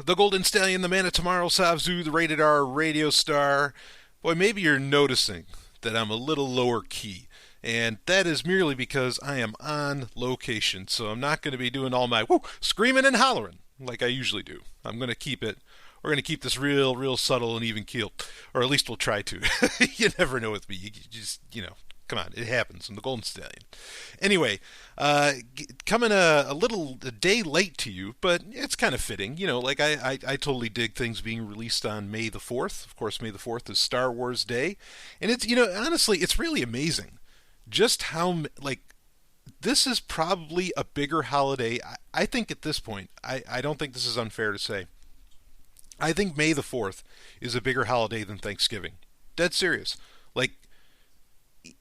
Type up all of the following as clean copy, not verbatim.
the Golden Stallion, the Man of Tomorrow, Savzu, the Rated R radio star. Boy, maybe you're noticing that I'm a little lower key. And that is merely because I am on location. So I'm not going to be doing all my woo, screaming and hollering like I usually do. I'm going to keep it. We're going to keep this real subtle and even keel. Or at least we'll try to. You never know with me. You just, come on, it happens. I'm the Golden Stallion. Anyway, coming a day late to you, but it's kind of fitting. Like I totally dig things being released on May the 4th. Of course, May the 4th is Star Wars Day. And it's, honestly, it's really amazing just how, this is probably a bigger holiday. I think at this point, I don't think this is unfair to say. I think May the 4th is a bigger holiday than Thanksgiving. Dead serious. Like,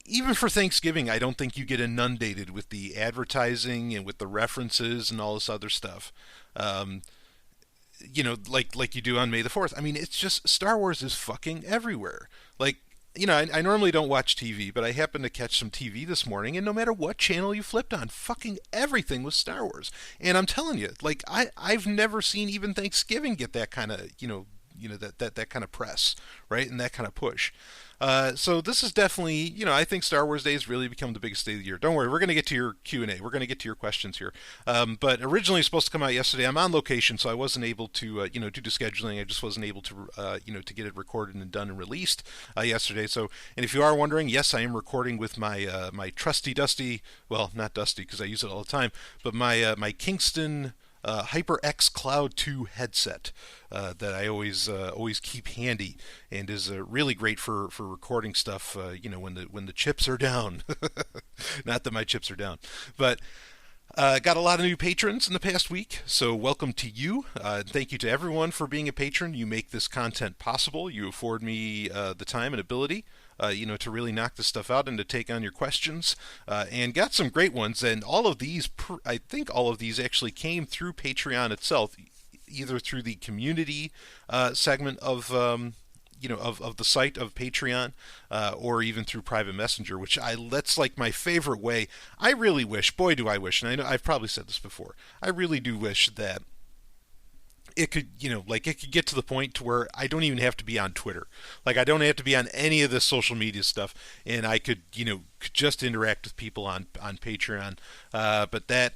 even for Thanksgiving, I don't think you get inundated with the advertising and with the references and all this other stuff. Like you do on May the 4th. I mean, it's just Star Wars is fucking everywhere. Like, I normally don't watch TV, but I happened to catch some TV this morning, and no matter what channel you flipped on, fucking everything was Star Wars. And I'm telling you, like, I've never seen even Thanksgiving get that kind of, that kind of press, right, and that kind of push. So this is definitely, I think Star Wars Day has really become the biggest day of the year. Don't worry, we're going to get to your Q&A. We're going to get to your questions here. But originally it was supposed to come out yesterday. I'm on location, so I wasn't able to, due to scheduling, I just wasn't able to, to get it recorded and done and released yesterday. So, and if you are wondering, yes, I am recording with my my trusty dusty, well, not dusty because I use it all the time, but my Kingston HyperX Cloud 2 headset that I always keep handy and is really great for recording stuff. When the chips are down. Not that my chips are down, but. Got a lot of new patrons in the past week, so welcome to you. Thank you to everyone for being a patron. You make this content possible. You afford me the time and ability, to really knock this stuff out and to take on your questions. And got some great ones, and all of these, I think all of these actually came through Patreon itself, either through the community segment of the site of Patreon, or even through private messenger, that's like my favorite way. I really wish, boy do I wish, and I know I've probably said this before, I really do wish that it could, it could get to the point to where I don't even have to be on Twitter. Like, I don't have to be on any of this social media stuff, and I could, could just interact with people on Patreon. But that,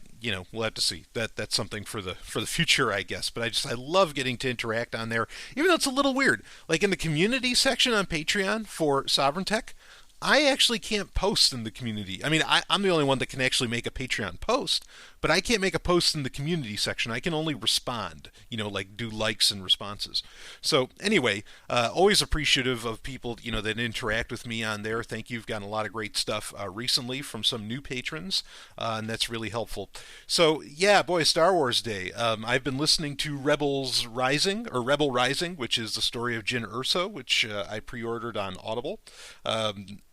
we'll have to see. That's something for the future, I guess. But I love getting to interact on there, even though it's a little weird. Like in the community section on Patreon for Sovereign Tech, I actually can't post in the community. I mean, I'm the only one that can actually make a Patreon post, but I can't make a post in the community section. I can only respond, like do likes and responses. So anyway, always appreciative of people, that interact with me on there. Thank you. You've gotten a lot of great stuff recently from some new patrons, and that's really helpful. So yeah, boy, Star Wars Day. I've been listening to Rebel Rising, which is the story of Jyn Erso, which I pre-ordered on Audible.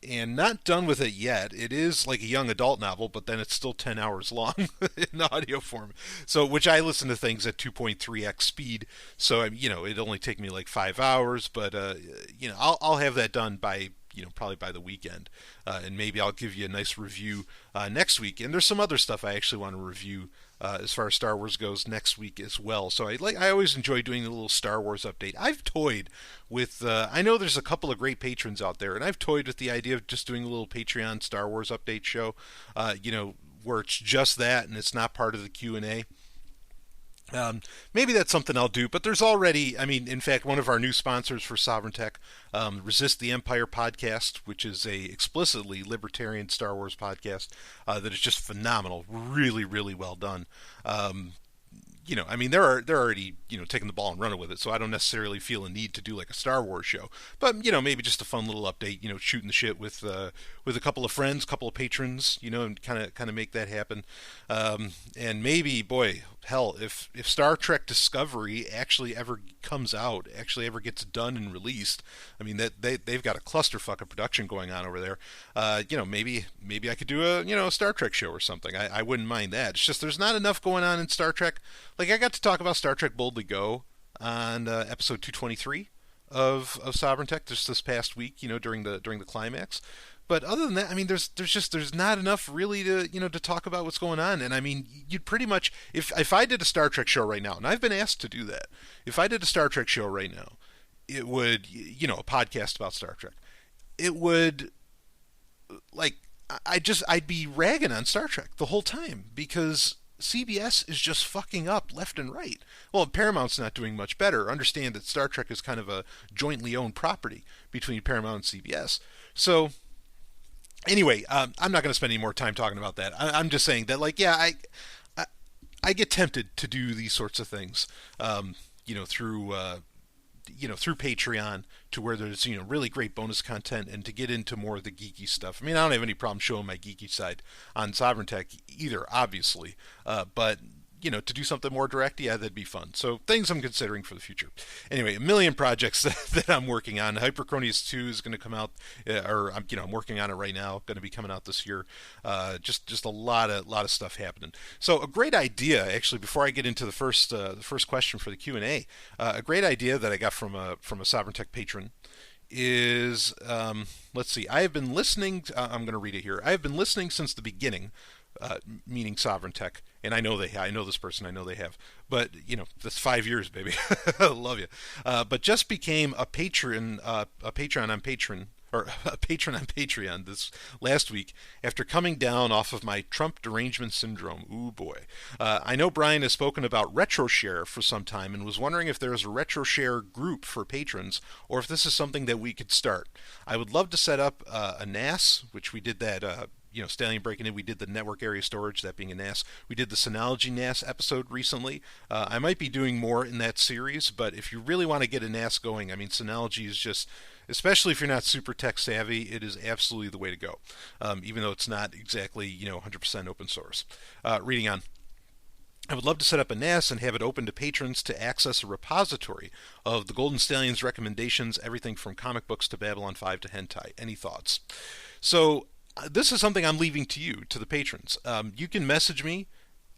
And not done with it yet. It is like a young adult novel, but then it's still 10 hours long in audio form. So, which I listen to things at 2.3x speed. So, it'd only take me like 5 hours, but, I'll have that done by, probably by the weekend. And maybe I'll give you a nice review next week. And there's some other stuff I actually want to review as far as Star Wars goes next week as well. So I always enjoy doing a little Star Wars update. I've toyed with, I know there's a couple of great patrons out there, and I've toyed with the idea of just doing a little Patreon Star Wars update show, where it's just that and it's not part of the Q&A. Maybe that's something I'll do, but there's already, in fact, one of our new sponsors for Sovereign Tech, Resist the Empire podcast, which is a explicitly libertarian Star Wars podcast that is just phenomenal, really, really well done. They're already, taking the ball and running with it, so I don't necessarily feel a need to do like a Star Wars show. But, maybe just a fun little update, shooting the shit with a couple of friends, couple of patrons, and kind of make that happen. And maybe, boy, hell, if Star Trek Discovery actually ever comes out, actually ever gets done and released, they've got a clusterfuck of production going on over there. Maybe I could do a Star Trek show or something. I wouldn't mind that. It's just there's not enough going on in Star Trek. Like, I got to talk about Star Trek Boldly Go on episode 223 of Sovereign Tech just this past week, during the climax. But other than that, I mean, there's not enough really to to talk about what's going on. And I mean, you'd pretty much if I did a Star Trek show right now, and I've been asked to do that, if I did a Star Trek show right now, it would a podcast about Star Trek. It would like I'd be ragging on Star Trek the whole time because CBS is just fucking up left and right. Well, Paramount's not doing much better. Understand that Star Trek is kind of a jointly owned property between Paramount and CBS. So anyway, I'm not going to spend any more time talking about that. I'm just saying that, like, yeah, I get tempted to do these sorts of things, through through Patreon, to where there's really great bonus content, and to get into more of the geeky stuff. I mean, I don't have any problem showing my geeky side on Sovereign Tech either, obviously, but to do something more direct, yeah, that'd be fun. So things I'm considering for the future. Anyway, a million projects that I'm working on. Hyperchronius 2 is going to come out, or I'm working on it right now. Going to be coming out this year. Just a lot of stuff happening. So a great idea, actually, before I get into the first question for the Q&A, a great idea that I got from a Sovereign Tech patron is, let's see. I have been listening. I'm going to read it here. I have been listening since the beginning. Meaning Sovereign Tech, and I know this person, I know they have, but that's 5 years, baby. I love you. But just became a patron on Patreon this last week after coming down off of my Trump derangement syndrome. Ooh boy. I know Brian has spoken about RetroShare for some time and was wondering if there is a RetroShare group for patrons, or if this is something that we could start. I would love to set up a NAS, which we did that. Stallion Breaking In, we did the network area storage, that being a NAS. We did the Synology NAS episode recently. I might be doing more in that series, but if you really want to get a NAS going, I mean, Synology is just, especially if you're not super tech savvy, it is absolutely the way to go, even though it's not exactly 100% open source. Reading on. I would love to set up a NAS and have it open to patrons to access a repository of the Golden Stallions recommendations, everything from comic books to Babylon 5 to hentai. Any thoughts? So, this is something I'm leaving to you, to the patrons. You can message me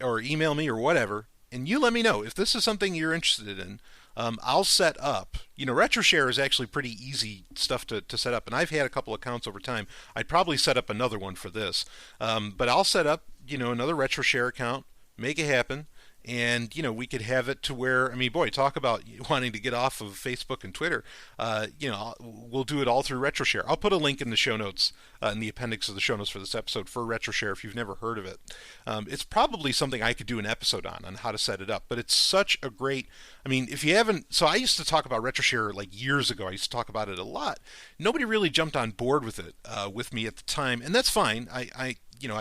or email me or whatever, and you let me know if this is something you're interested in. I'll set up. RetroShare is actually pretty easy stuff to set up, and I've had a couple accounts over time. I'd probably set up another one for this, but I'll set up another RetroShare account, make it happen. And we could have it to where, I mean, boy, talk about wanting to get off of Facebook and Twitter. We'll do it all through RetroShare. I'll put a link in the show notes, in the appendix of the show notes for this episode, for RetroShare if you've never heard of it. It's probably something I could do an episode on how to set it up. But it's such a great, I mean, if you haven't, so I used to talk about RetroShare like years ago. I used to talk about it a lot. Nobody really jumped on board with it with me at the time, and that's fine. I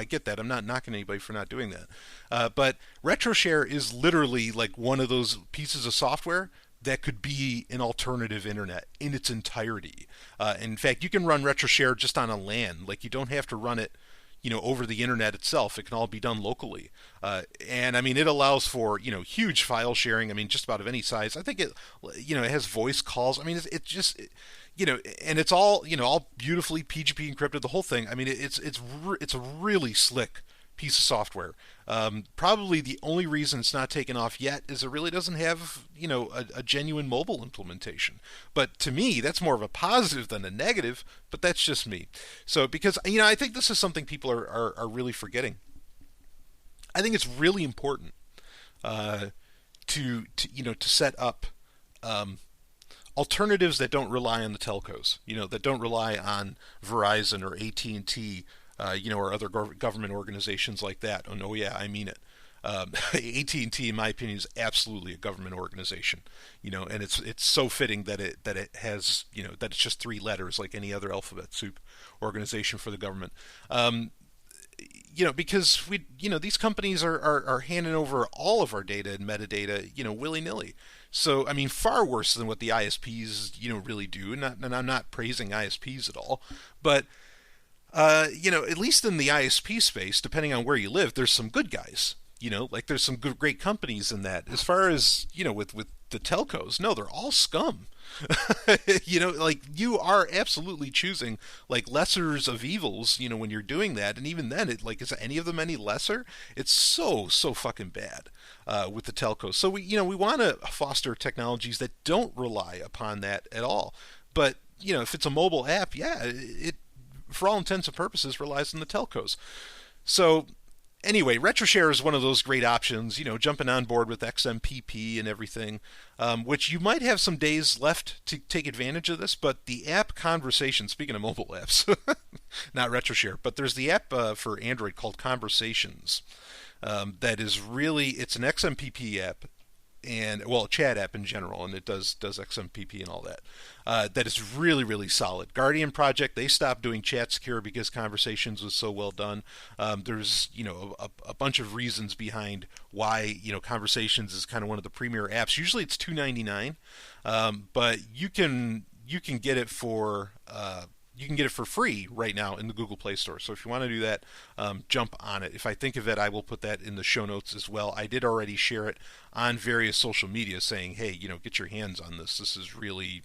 get that. I'm not knocking anybody for not doing that. But RetroShare is literally like one of those pieces of software that could be an alternative internet in its entirety. In fact, you can run RetroShare just on a LAN. Like, you don't have to run it, over the internet itself. It can all be done locally. And I mean, it allows for, huge file sharing. I mean, just about of any size. I think it, it has voice calls. I mean, it's just... and it's all, all beautifully PGP encrypted, the whole thing. I mean, it's a really slick piece of software. Probably the only reason it's not taken off yet is it really doesn't have, a genuine mobile implementation. But to me, that's more of a positive than a negative, but that's just me. So, because, I think this is something people are really forgetting. I think it's really important to set up alternatives that don't rely on the telcos, that don't rely on Verizon or AT&T, or other government organizations like that. Oh no, yeah, I mean it. AT&T, in my opinion, is absolutely a government organization, and it's so fitting that it has, that it's just 3 letters like any other alphabet soup organization for the government. Because these companies are handing over all of our data and metadata, willy-nilly. So, I mean, far worse than what the ISPs, really do. And I'm not praising ISPs at all, but at least in the ISP space, depending on where you live, there's some good guys. Like there's some great companies in that. As far as with the telcos, no, they're all scum. Like you are absolutely choosing like lessers of evils, when you're doing that, and even then, is any of them any lesser? It's so fucking bad with the telcos. So we want to foster technologies that don't rely upon that at all. But if it's a mobile app, yeah, it for all intents and purposes, relies on the telcos. So anyway, RetroShare is one of those great options, jumping on board with XMPP and everything, which you might have some days left to take advantage of this, but the app Conversation, speaking of mobile apps, not RetroShare, but there's the app for Android called Conversations. That is really, it's an XMPP app, and well, a chat app in general, and it does XMPP and all that. That is really, really solid. Guardian Project, they stopped doing Chat Secure because Conversations was so well done. There's a bunch of reasons behind why Conversations is kind of one of the premier apps. Usually it's $2.99, but you can get it for free right now in the Google Play Store. So if you want to do that, jump on it. If I think of it, I will put that in the show notes as well. I did already share it on various social media saying, hey, get your hands on this. This is really,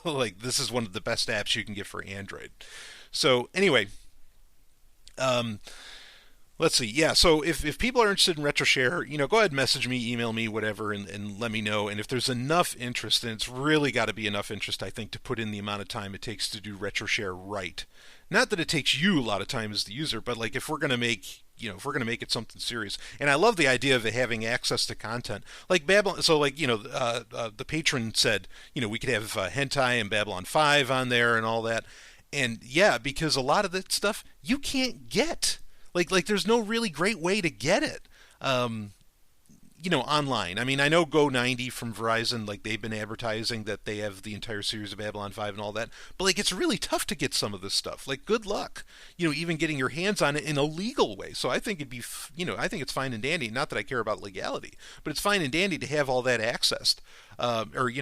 like this is one of the best apps you can get for Android. So anyway, let's see. Yeah, so if people are interested in RetroShare, go ahead and message me, email me, whatever, and let me know. And if there's enough interest, and it's really got to be enough interest, I think, to put in the amount of time it takes to do RetroShare right. Not that it takes you a lot of time as the user, but like if we're going to make it something serious. And I love the idea of it having access to content. Like Babylon, so like, the patron said, we could have hentai and Babylon 5 on there and all that. And yeah, because a lot of that stuff you can't get. Like there's no really great way to get it, online. I mean, I know Go90 from Verizon, like they've been advertising that they have the entire series of Babylon 5 and all that, but like it's really tough to get some of this stuff. Like good luck, even getting your hands on it in a legal way. So I think it'd be, I think it's fine and dandy. Not that I care about legality, but it's fine and dandy to have all that accessed, or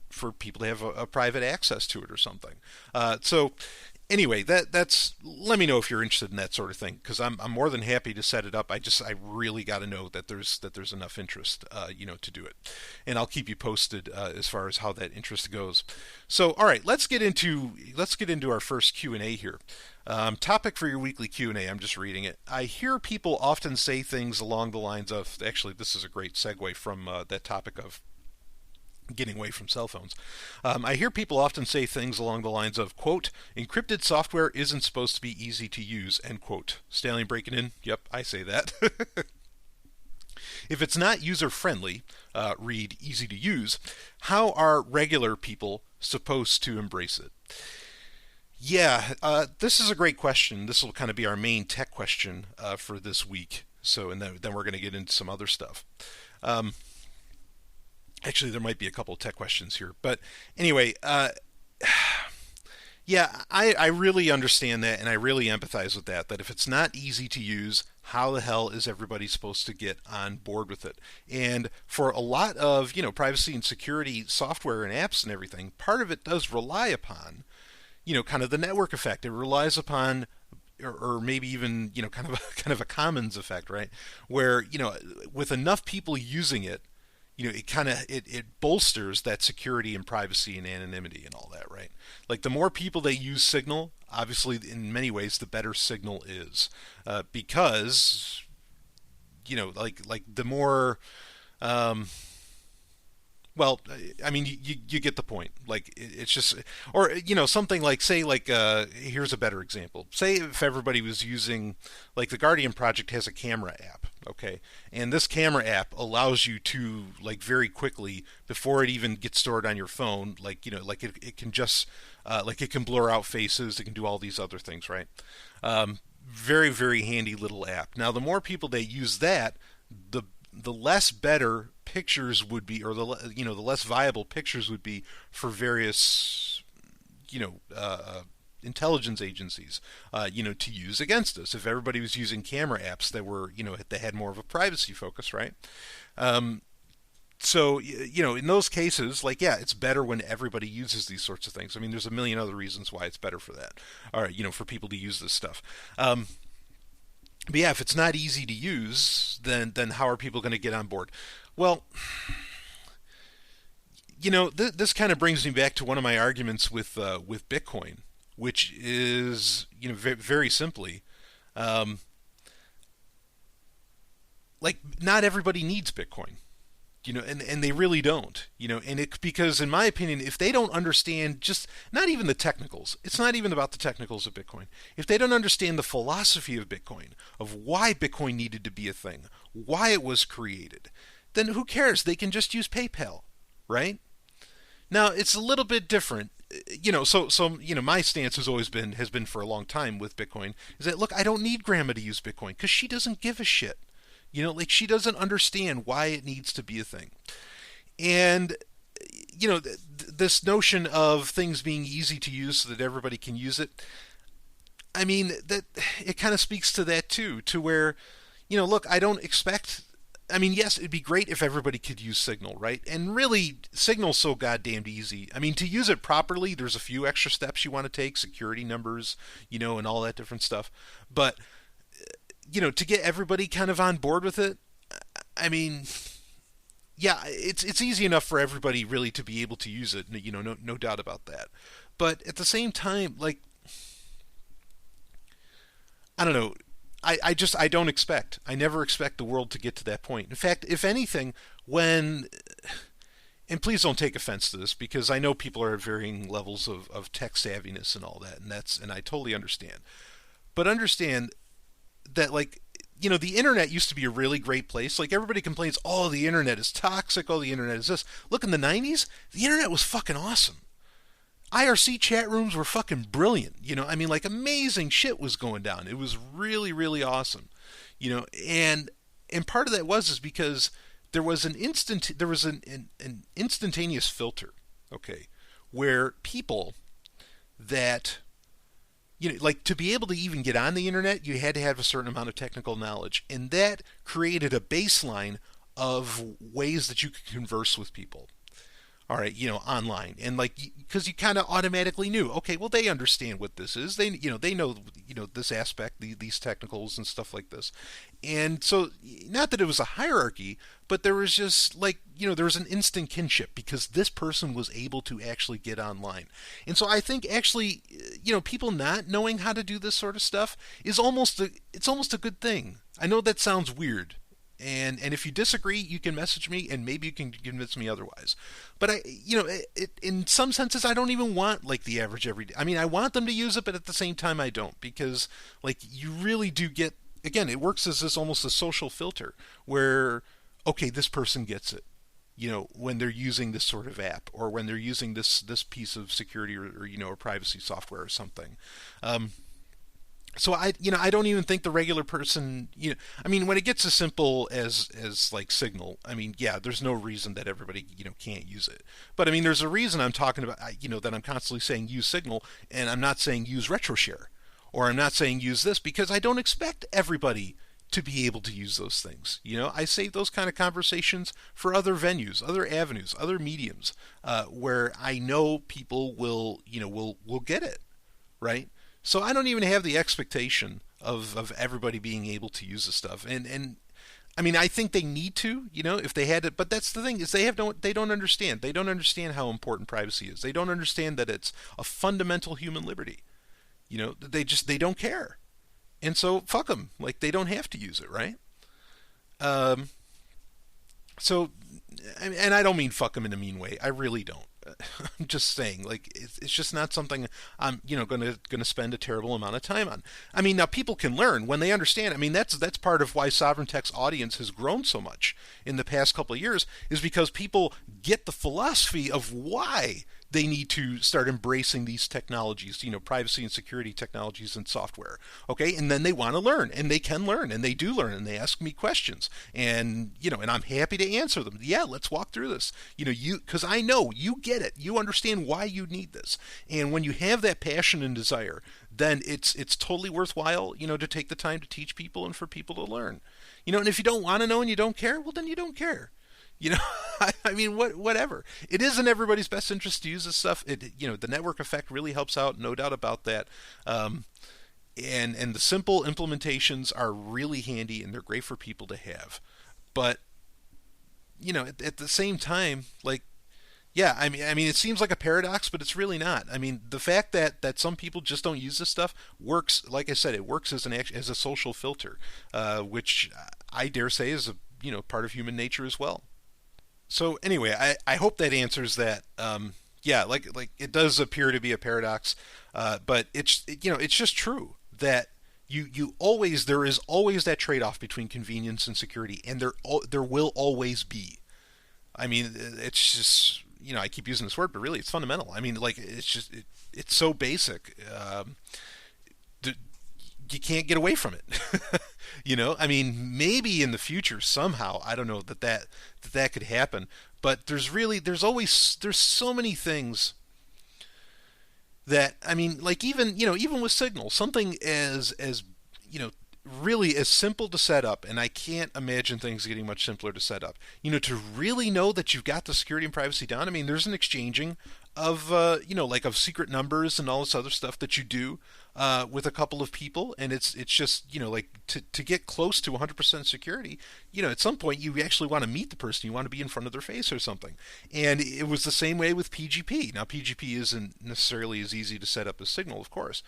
for people to have a private access to it or something. So anyway, that's. Let me know if you're interested in that sort of thing, because I'm more than happy to set it up. I really got to know that there's enough interest, to do it, and I'll keep you posted as far as how that interest goes. So, all right, let's get into our first Q&A here. Topic for your weekly Q&A. I'm just reading it. I hear people often say things along the lines of. Actually, this is a great segue from that topic of getting away from cell phones. I hear people often say things along the lines of, quote, encrypted software isn't supposed to be easy to use, end quote. Stallion breaking in? Yep, I say that. If it's not user-friendly, read easy to use, how are regular people supposed to embrace it? Yeah, this is a great question. This will kind of be our main tech question for this week. So, and then we're going to get into some other stuff. Actually, there might be a couple of tech questions here. But anyway, yeah, I really understand that, and I really empathize with that if it's not easy to use, how the hell is everybody supposed to get on board with it? And for a lot of, privacy and security software and apps and everything, part of it does rely upon, kind of the network effect. It relies upon or maybe even, kind of a commons effect, right? Where, with enough people using it, it bolsters that security and privacy and anonymity and all that, right? Like the more people that use Signal, obviously in many ways the better Signal is, because like the more well, I mean, you get the point. Like it's just, or something like, say, like here's a better example. Say if everybody was using, like the Guardian Project has a camera app, okay, and this camera app allows you to, like, very quickly before it even gets stored on your phone, like like it can just like it can blur out faces, it can do all these other things, right? Very, very handy little app. Now, the more people that use that, the less better pictures would be, or the less viable pictures would be for various intelligence agencies to use against us. If everybody was using camera apps that were that had more of a privacy focus, right? So in those cases, like, yeah, it's better when everybody uses these sorts of things. I mean, there's a million other reasons why it's better for that. All right, for people to use this stuff. But yeah, if it's not easy to use, then how are people going to get on board? Well, this kind of brings me back to one of my arguments with Bitcoin, which is, very simply, like, not everybody needs Bitcoin. And they really don't, and it, because in my opinion, if they don't understand just not even the technicals, it's not even about the technicals of Bitcoin. If they don't understand the philosophy of Bitcoin, of why Bitcoin needed to be a thing, why it was created, then who cares? They can just use PayPal, right? Now it's a little bit different. My stance has been for a long time with Bitcoin is that, look, I don't need grandma to use Bitcoin because she doesn't give a shit. Like she doesn't understand why it needs to be a thing. And this notion of things being easy to use so that everybody can use it, I mean, that it kind of speaks to that too, to where, look, I don't expect. I mean, yes, it'd be great if everybody could use Signal, right? And really, Signal's so goddamn easy. I mean, to use it properly, there's a few extra steps you want to take, security numbers, and all that different stuff. But to get everybody kind of on board with it, I mean, yeah, it's easy enough for everybody really to be able to use it. No doubt about that. But at the same time, like, I don't know. I don't expect. I never expect the world to get to that point. In fact, if anything, and please don't take offense to this because I know people are at varying levels of tech savviness and all that, and I totally understand. But understand that, like, the internet used to be a really great place. Like, everybody complains, oh, the internet is toxic, oh, the internet is this. Look, in the 90s, the internet was fucking awesome. IRC chat rooms were fucking brilliant. I mean, like, amazing shit was going down. It was really, really awesome. And part of that was because there was an instantaneous filter, okay, where people that like, to be able to even get on the internet, you had to have a certain amount of technical knowledge, and that created a baseline of ways that you could converse with people. All right, online, and like, because you kind of automatically knew, okay, well, they understand what this is. They know this aspect, these technicals and stuff like this, and so not that it was a hierarchy, but there was just like, there was an instant kinship because this person was able to actually get online, and so I think actually, people not knowing how to do this sort of stuff is almost a good thing. I know that sounds weird. And if you disagree, you can message me, and maybe you can convince me otherwise. But in some senses, I don't even want like the average everyday. I mean, I want them to use it, but at the same time, I don't, because like, you really do get, again, it works as this almost a social filter where, okay, this person gets it. When they're using this sort of app, or when they're using this piece of security or privacy software or something. So I don't even think the regular person, I mean, when it gets as simple as like Signal, I mean, yeah, there's no reason that everybody, can't use it. But I mean, there's a reason I'm talking about, that I'm constantly saying use Signal, and I'm not saying use RetroShare, or I'm not saying use this, because I don't expect everybody to be able to use those things. I save those kind of conversations for other venues, other avenues, other mediums, where I know people will get it, right? So I don't even have the expectation of everybody being able to use this stuff. And I mean, I think they need to, if they had it. But that's the thing, is they don't understand. They don't understand how important privacy is. They don't understand that it's a fundamental human liberty. They don't care. And so fuck them. Like, they don't have to use it, right? So, and I don't mean fuck them in a mean way. I really don't. I'm just saying, like, it's just not something I'm, gonna spend a terrible amount of time on. I mean, now people can learn when they understand. I mean, that's part of why Sovereign Tech's audience has grown so much in the past couple of years, is because people get the philosophy of why they need to start embracing these technologies, privacy and security technologies and software. Okay, and then they want to learn, and they can learn, and they do learn, and they ask me questions, and and I'm happy to answer them. Yeah, let's walk through this. Because I know you get it, you understand why you need this, and when you have that passion and desire, then it's totally worthwhile, to take the time to teach people and for people to learn. And if you don't want to know and you don't care, well, then you don't care. I mean, whatever. It is in everybody's best interest to use this stuff. The network effect really helps out, no doubt about that. And the simple implementations are really handy, and they're great for people to have. But at the same time, like, yeah, I mean, it seems like a paradox, but it's really not. I mean, the fact that some people just don't use this stuff works. Like I said, it works as a social filter, which I dare say is a part of human nature as well. So anyway, I hope that answers that. Yeah, like it does appear to be a paradox, but it's just true that you always there is always that trade off between convenience and security, and there will always be. I mean, it's just I keep using this word, but really it's fundamental. I mean, like it's so basic. You can't get away from it. I mean, maybe in the future somehow, I don't know that could happen, but there's so many things that I mean, like even with Signal, something as really as simple to set up, and I can't imagine things getting much simpler to set up. To really know that you've got the security and privacy down. I mean, there's an exchanging of like of secret numbers and all this other stuff that you do with a couple of people, and it's just like to get close to 100% security. At some point you actually want to meet the person, you want to be in front of their face or something. And it was the same way with PGP. Now PGP isn't necessarily as easy to set up as Signal, of course,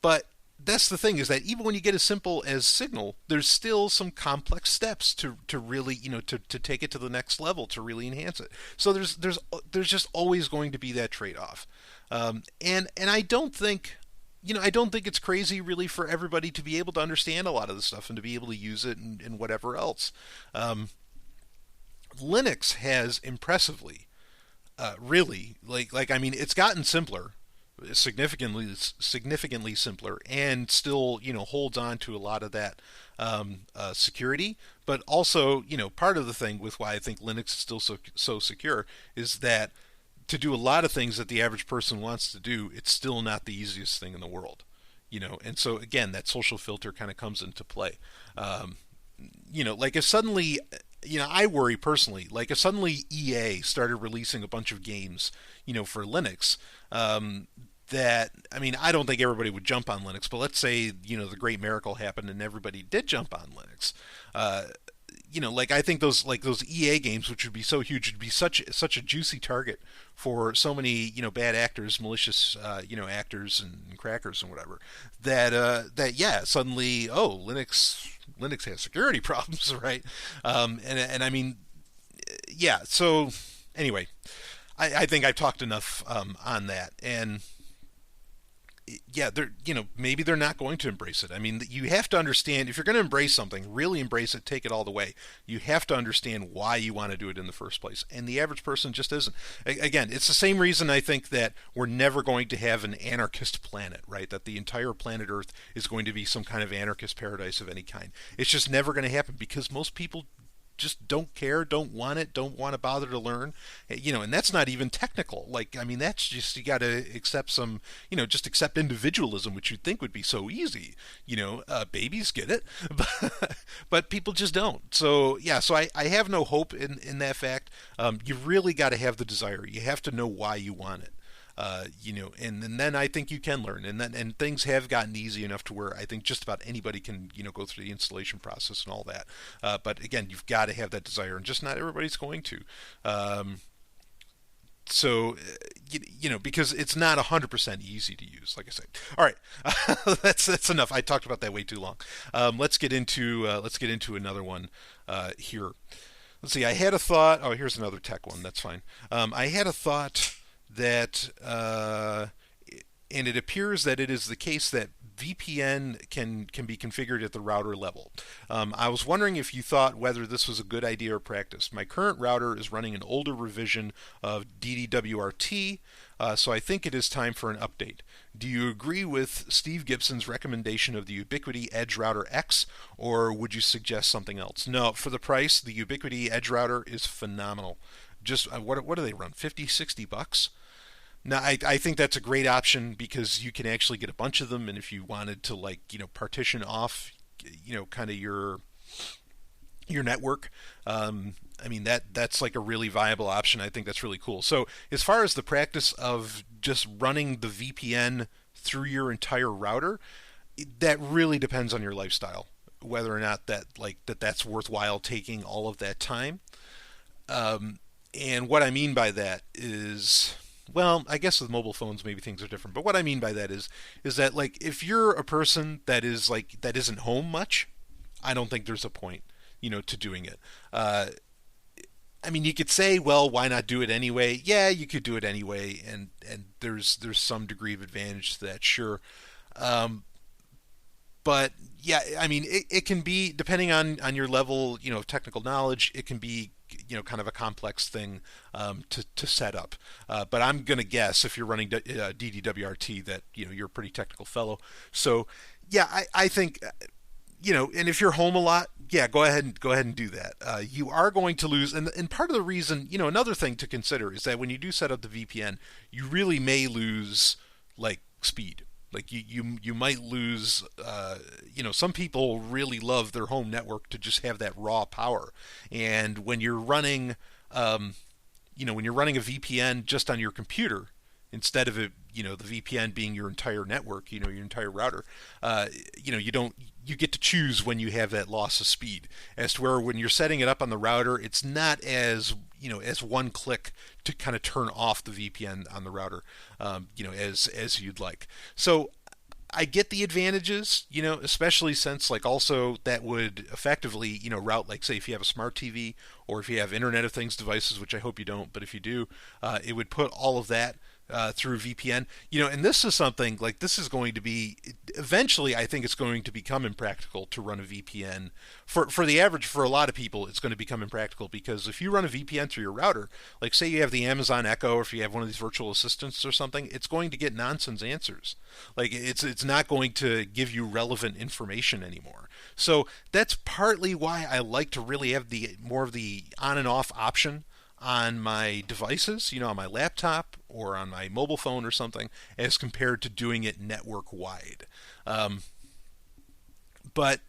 but that's the thing, is that even when you get as simple as Signal, there's still some complex steps to really to take it to the next level, to really enhance it. So there's just always going to be that trade-off, and I don't think I don't think it's crazy really for everybody to be able to understand a lot of the stuff and to be able to use it and whatever else. Linux has impressively really like I mean, it's gotten simpler, significantly simpler, and still holds on to a lot of that security. But also, part of the thing with why I think Linux is still so secure is that to do a lot of things that the average person wants to do, it's still not the easiest thing in the world. And so again, that social filter kind of comes into play. Like if suddenly, I worry personally, like if suddenly EA started releasing a bunch of games, for Linux, that, I mean, I don't think everybody would jump on Linux, but let's say, the great miracle happened and everybody did jump on Linux. Like I think those EA games, which would be so huge, would be such a juicy target for so many bad actors, malicious actors and crackers and whatever. That yeah, suddenly, oh, Linux has security problems, right? And I mean, yeah. So anyway, I think I've talked enough on that. And yeah, they're maybe they're not going to embrace it. I mean, you have to understand, if you're going to embrace something, really embrace it, take it all the way. You have to understand why you want to do it in the first place, and the average person just isn't. Again, it's the same reason I think that we're never going to have an anarchist planet, right? That the entire planet Earth is going to be some kind of anarchist paradise of any kind. It's just never going to happen because most people just don't care, don't want it, don't want to bother to learn, and that's not even technical. Like, I mean, that's just, you got to accept some, just accept individualism, which you'd think would be so easy. Babies get it, but people just don't. So yeah, so I have no hope in that fact. You really got to have the desire. You have to know why you want it. And then I think you can learn, and things have gotten easy enough to where I think just about anybody can, go through the installation process and all that. But again, you've got to have that desire, and just not everybody's going to. So, because it's not 100% easy to use, like I say. All right, that's enough. I talked about that way too long. Let's get into another one here. Let's see. I had a thought. Oh, here's another tech one. That's fine. I had a thought that, and it appears that it is the case that VPN can be configured at the router level. I was wondering if you thought whether this was a good idea or practice. My current router is running an older revision of DDWRT, so I think it is time for an update. Do you agree with Steve Gibson's recommendation of the Ubiquiti Edge Router X, or would you suggest something else? No, for the price, the Ubiquiti Edge Router is phenomenal. Just what do they run? $50-$60? Now, I think that's a great option because you can actually get a bunch of them, and if you wanted to, like, partition off, kind of your network, I mean, that's like a really viable option. I think that's really cool. So as far as the practice of just running the VPN through your entire router, that really depends on your lifestyle, whether or not that's worthwhile taking all of that time. And what I mean by that is, well, I guess with mobile phones maybe things are different. But what I mean by that is that, like, if you're a person that isn't home much, I don't think there's a point, to doing it. I mean, you could say, well, why not do it anyway? Yeah, you could do it anyway, and there's some degree of advantage to that, sure. Um, but yeah, I mean, it can be depending on your level, of technical knowledge. It can be kind of a complex thing to set up. But I'm going to guess if you're running DDWRT that you're a pretty technical fellow. So yeah, I think and if you're home a lot, yeah, go ahead and do that. You are going to lose, and part of the reason, another thing to consider is that when you do set up the VPN, you really may lose like speed. Like you might lose. Some people really love their home network to just have that raw power, and when you're running a VPN just on your computer instead of the VPN being your entire network, your entire router, you get to choose when you have that loss of speed. As to where when you're setting it up on the router, it's not as one click to kind of turn off the VPN on the router, as you'd like. So I get the advantages, especially since like also that would effectively, route like say if you have a smart TV or if you have Internet of Things devices, which I hope you don't, but if you do, it would put all of that through VPN. And this is something like this is going to be eventually. I think it's going to become impractical to run a VPN for the average. For a lot of people, it's going to become impractical because if you run a VPN through your router, like say you have the Amazon Echo or if you have one of these virtual assistants or something, it's going to get nonsense answers. Like it's not going to give you relevant information anymore. So that's partly why I like to really have the more of the on and off option on my devices, on my laptop or on my mobile phone or something, as compared to doing it network wide. Um, but,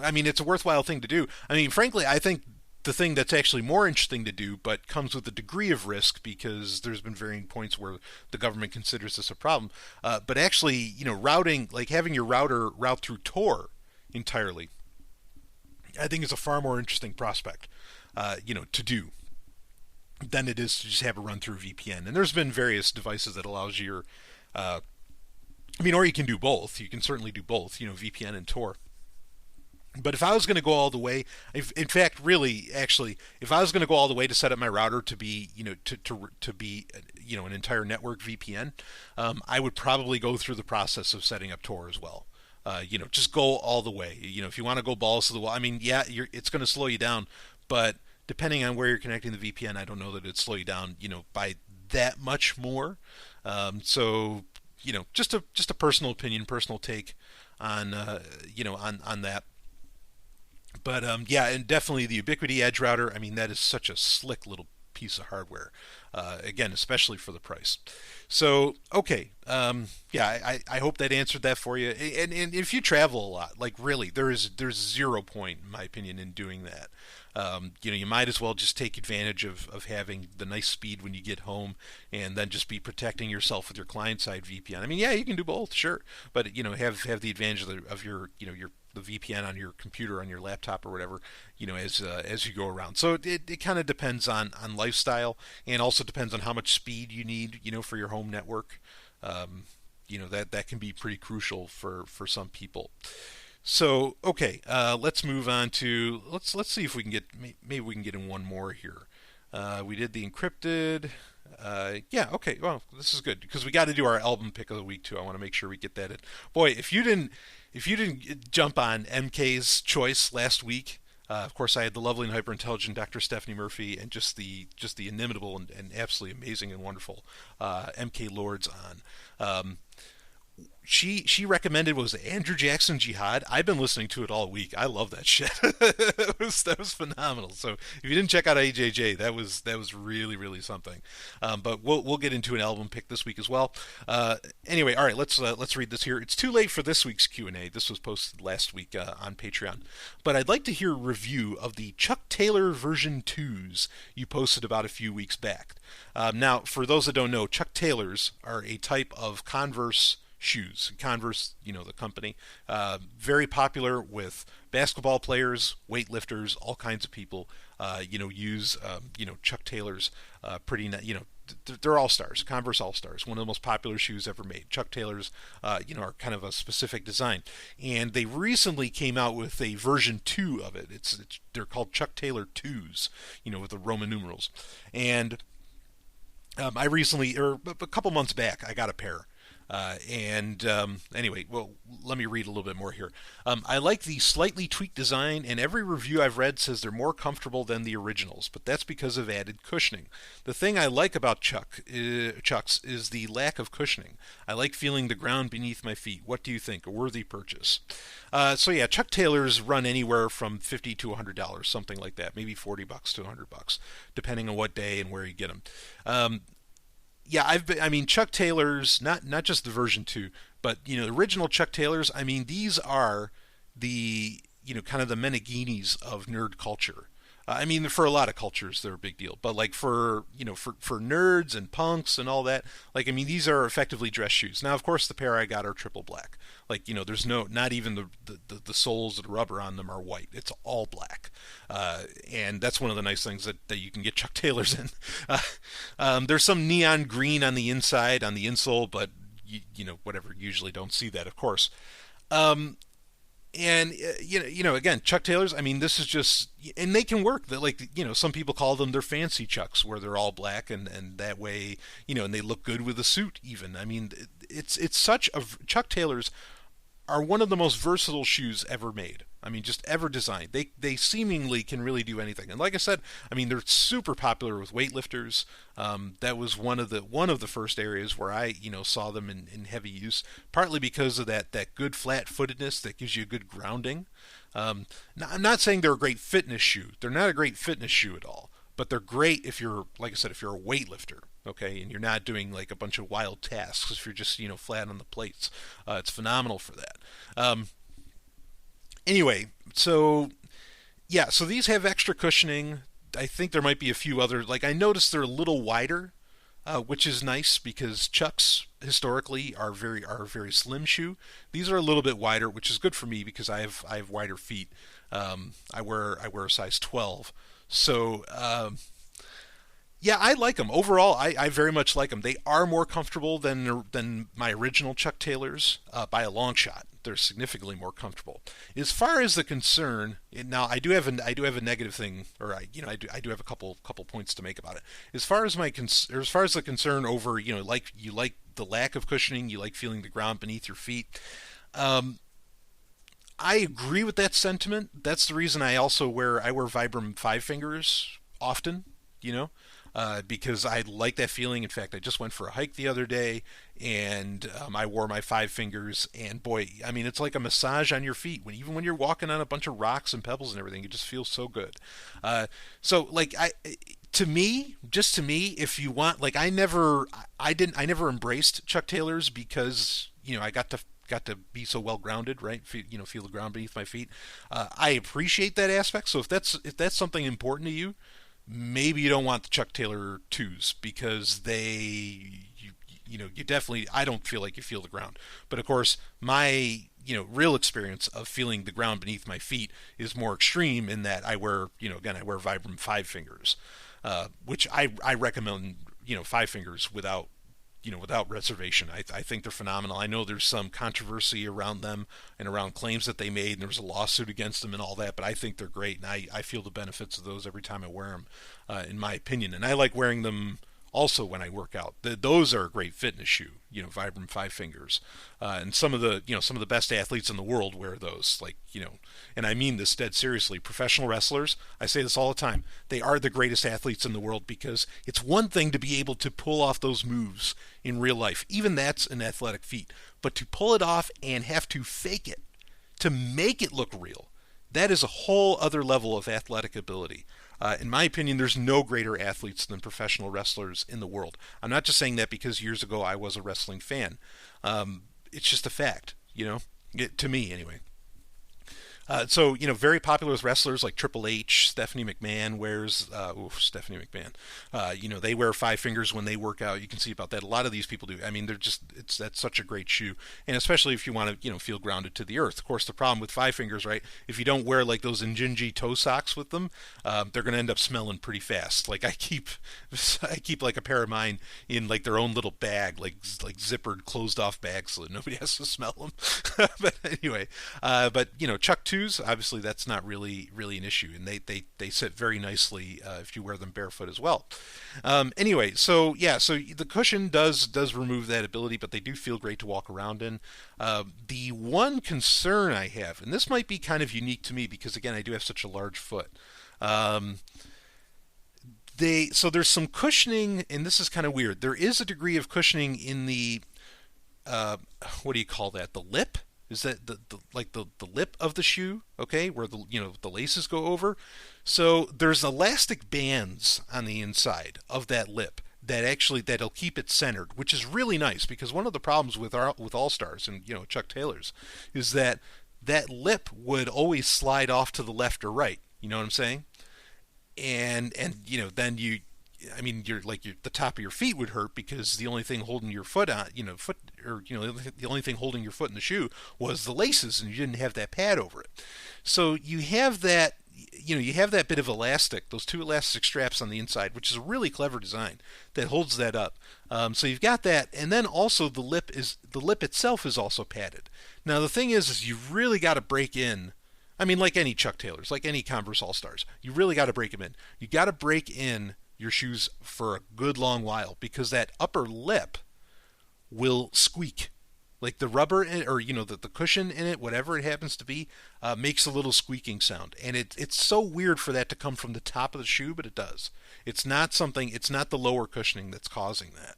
I mean, it's a worthwhile thing to do. I mean, frankly, I think the thing that's actually more interesting to do, but comes with a degree of risk because there's been varying points where the government considers this a problem. But actually, routing, like having your router route through Tor entirely, I think is a far more interesting prospect, to do than it is to just have it run through VPN. And there's been various devices that allows your, or you can do both. You can certainly do both, VPN and Tor. But if I was going to go all the way, in fact, really, actually, if I was going to go all the way to set up my router to be, to be, an entire network VPN, I would probably go through the process of setting up Tor as well. Just go all the way. If you want to go balls to the wall, I mean, yeah, it's going to slow you down, but depending on where you're connecting the VPN, I don't know that it'd slow you down, by that much more. So, just a personal opinion, personal take on, on that. But yeah, and definitely the Ubiquiti Edge router. I mean, that is such a slick little piece of hardware. Again, especially for the price. So okay, yeah, I hope that answered that for you. And if you travel a lot, like really, there's 0 point in my opinion in doing that. You might as well just take advantage of having the nice speed when you get home, and then just be protecting yourself with your client-side VPN. I mean, yeah, you can do both, sure, but have the advantage of your your the VPN on your computer, on your laptop, or whatever, as you go around. So it kind of depends on lifestyle, and also depends on how much speed you need, for your home network. That can be pretty crucial for some people. So okay, let's move on to let's see if we can get maybe we can get in one more here. We did the encrypted. Yeah, okay. Well, this is good because we got to do our album pick of the week too. I want to make sure we get that in. Boy, if you didn't jump on MK's choice last week, of course I had the lovely and hyper intelligent Dr. Stephanie Murphy and just the inimitable and absolutely amazing and wonderful MK Lords on. She recommended was Andrew Jackson Jihad. I've been listening to it all week. I love that shit. That was phenomenal. So if you didn't check out AJJ, that was really really something. But we'll get into an album pick this week as well. Anyway, all right, let's read this here. It's too late for this week's Q&A. This was posted last week on Patreon. But I'd like to hear a review of the Chuck Taylor version 2s you posted about a few weeks back. Now, for those that don't know, Chuck Taylors are a type of Converse shoes. Converse, the company, very popular with basketball players, weightlifters, all kinds of people, use, Chuck Taylor's, pretty, they're all stars. Converse all stars, one of the most popular shoes ever made. Chuck Taylors, are kind of a specific design, and they recently came out with a version 2 of it. They're called Chuck Taylor 2s, with the Roman numerals. And I recently, or a couple months back, I got a pair. Anyway, well, let me read a little bit more here. I like the slightly tweaked design, and every review I've read says they're more comfortable than the originals, but that's because of added cushioning. The thing I like about Chucks is the lack of cushioning. I like feeling the ground beneath my feet. What do you think? A worthy purchase? So yeah, Chuck Taylors run anywhere from $50 to $100, something like that, maybe $40 to $100, depending on what day and where you get them. Yeah, I mean, Chuck Taylors, not just the version 2, but, the original Chuck Taylors, I mean, these are the, kind of the Meneghenis of nerd culture. I mean, for a lot of cultures, they're a big deal. But, like, for nerds and punks and all that, like, I mean, these are effectively dress shoes. Now, of course, the pair I got are triple black. Like, there's not even the soles of the rubber on them are white. It's all black. And that's one of the nice things that you can get Chuck Taylors in. There's some neon green on the inside, on the insole, but, whatever, usually don't see that, of course. And again, Chuck Taylors. I mean, this is just, and they can work. That, like, some people call them their fancy Chucks, where they're all black, and that way, and they look good with a suit. Even, I mean, it's such a Chuck Taylors are one of the most versatile shoes ever made. I mean, just ever designed. They seemingly can really do anything. And like I said, I mean, they're super popular with weightlifters. That was one of the first areas where I saw them in heavy use. Partly because of that good flat-footedness that gives you a good grounding. Now, I'm not saying they're a great fitness shoe. They're not a great fitness shoe at all. But they're great if you're, like I said, if you're a weightlifter. Okay, and you're not doing like a bunch of wild tasks. If you're just flat on the plates, it's phenomenal for that. Anyway, so yeah, so these have extra cushioning. I think there might be a few other. Like, I noticed they're a little wider, which is nice because Chucks historically are a very slim shoe. These are a little bit wider, which is good for me because I have wider feet. I wear a size 12, so. Yeah, I like them. Overall, I very much like them. They are more comfortable than my original Chuck Taylors by a long shot. They're significantly more comfortable. As far as the concern, now I do have a negative thing, or I do have a couple points to make about it. As far as the concern over you like the lack of cushioning, you like feeling the ground beneath your feet. I agree with that sentiment. That's the reason I wear Vibram 5 fingers often. Because I like that feeling. In fact, I just went for a hike the other day, and I wore my 5 fingers, and boy, I mean, it's like a massage on your feet. Even when you're walking on a bunch of rocks and pebbles and everything, it just feels so good. So, like, to me, if you want, like, I never embraced Chuck Taylors because I got to be so well grounded, right? Feel the ground beneath my feet. I appreciate that aspect. So if that's something important to you, maybe you don't want the Chuck Taylor 2s because you definitely, I don't feel like you feel the ground. But of course, my real experience of feeling the ground beneath my feet is more extreme in that I wear Vibram 5 fingers, which I recommend 5 fingers without reservation. I think they're phenomenal. I know there's some controversy around them and around claims that they made, and there was a lawsuit against them and all that, but I think they're great, and I feel the benefits of those every time I wear them, in my opinion. And I like wearing them also when I work out. Those are a great fitness shoe, Vibram 5 fingers. And some of the best athletes in the world wear those, and I mean this dead seriously. Professional wrestlers, I say this all the time, they are the greatest athletes in the world because it's one thing to be able to pull off those moves in real life. Even that's an athletic feat. But to pull it off and have to fake it, to make it look real, that is a whole other level of athletic ability. In my opinion, there's no greater athletes than professional wrestlers in the world. I'm not just saying that because years ago I was a wrestling fan. It's just a fact, to me anyway. So, very popular with wrestlers like Triple H. Stephanie McMahon wears, Stephanie McMahon. They wear five fingers when they work out. You can see about that. A lot of these people do. I mean, that's such a great shoe. And especially if you want to, feel grounded to the earth. Of course, the problem with five fingers, right? If you don't wear like those Injinji toe socks with them, they're going to end up smelling pretty fast. Like I keep like a pair of mine in like their own little bag, like zippered, closed off bags so that nobody has to smell them. But anyway, Chuck twos, obviously that's not really an issue, and they sit very nicely if you wear them barefoot as well. Anyway, so the cushion does remove that ability, but they do feel great to walk around in. The one concern I have, and this might be kind of unique to me because again I do have such a large foot. There's some cushioning, and this is kind of weird. There is a degree of cushioning in the what do you call that? The lip? Is that the lip of the shoe? Okay, where the laces go over. So there's elastic bands on the inside of that lip that'll keep it centered, which is really nice because one of the problems with All Stars and Chuck Taylors is that lip would always slide off to the left or right. You know what I'm saying? And then the top of your feet would hurt because the only thing holding your foot on the only thing holding your foot in the shoe was the laces, and you didn't have that pad over it. So you have that bit of elastic, those two elastic straps on the inside, which is a really clever design that holds that up. So you've got that, and then also the lip itself is also padded. Now the thing is you really got to break in. I mean, like any Chuck Taylors, like any Converse All Stars, you really got to break them in. You got to break in your shoes for a good long while because that upper lip will squeak. Like the rubber or the cushion in it, whatever it happens to be, makes a little squeaking sound, and it's so weird for that to come from the top of the shoe, but it does. It's not the lower cushioning that's causing that.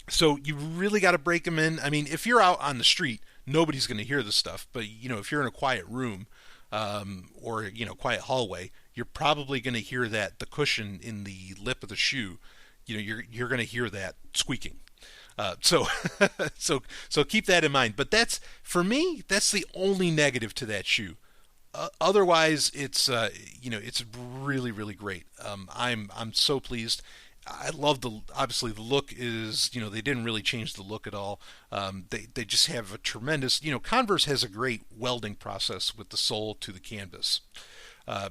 So you really got to break them in. I mean, if you're out on the street, nobody's going to hear this stuff, but if you're in a quiet room or quiet hallway, you're probably going to hear the cushion in the lip of the shoe. You're going to hear that squeaking. So keep that in mind. But for me, that's the only negative to that shoe. Otherwise, it's really, really great. I'm so pleased. I love obviously the look is, they didn't really change the look at all. They just have a tremendous, Converse has a great welding process with the sole to the canvas.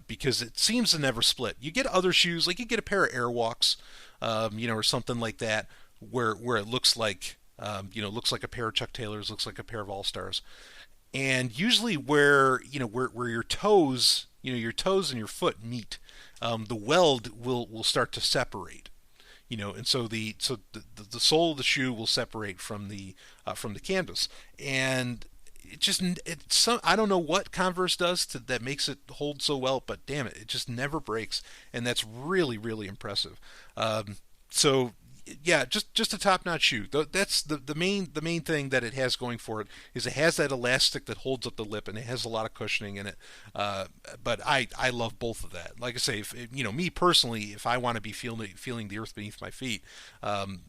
Because it seems to never split. You get other shoes, like you get a pair of Airwalks, or something like that, where it looks like a pair of Chuck Taylors, looks like a pair of All Stars, and usually where your toes, your toes and your foot meet, the weld will start to separate, and so the sole of the shoe will separate from the canvas, and I don't know what Converse does that makes it hold so well, but damn it, it just never breaks, and that's really, really impressive. So yeah, just a top-notch shoe. That's the main thing that it has going for it is it has that elastic that holds up the lip, and it has a lot of cushioning in it. But I love both of that. Like I say, me personally, if I want to be feeling the earth beneath my feet, I'm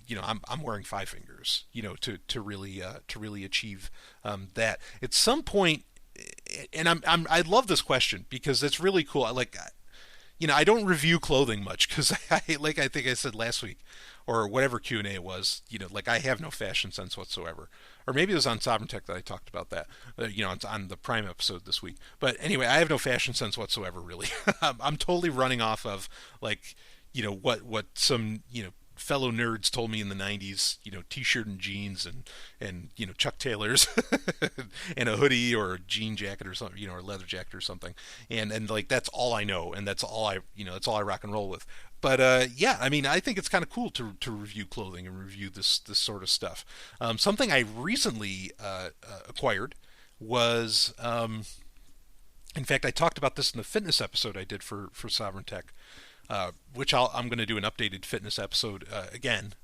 wearing five fingers, to really achieve that. At some point, and I love this question because it's really cool. I don't review clothing much because I think I said last week or whatever Q&A it was, I have no fashion sense whatsoever. Or maybe it was on Sovereign Tech that I talked about that, it's on the Prime episode this week. But anyway, I have no fashion sense whatsoever, really. I'm totally running off of, what some, fellow nerds told me in the 90s, t-shirt and jeans and Chuck Taylors and a hoodie or a jean jacket or something, or a leather jacket or something. And that's all I know, and that's all I rock and roll with. But I think it's kind of cool to review clothing and review this sort of stuff. Something I recently acquired was, in fact, I talked about this in the fitness episode I did for Sovereign Tech, which I'm going to do an updated fitness episode again,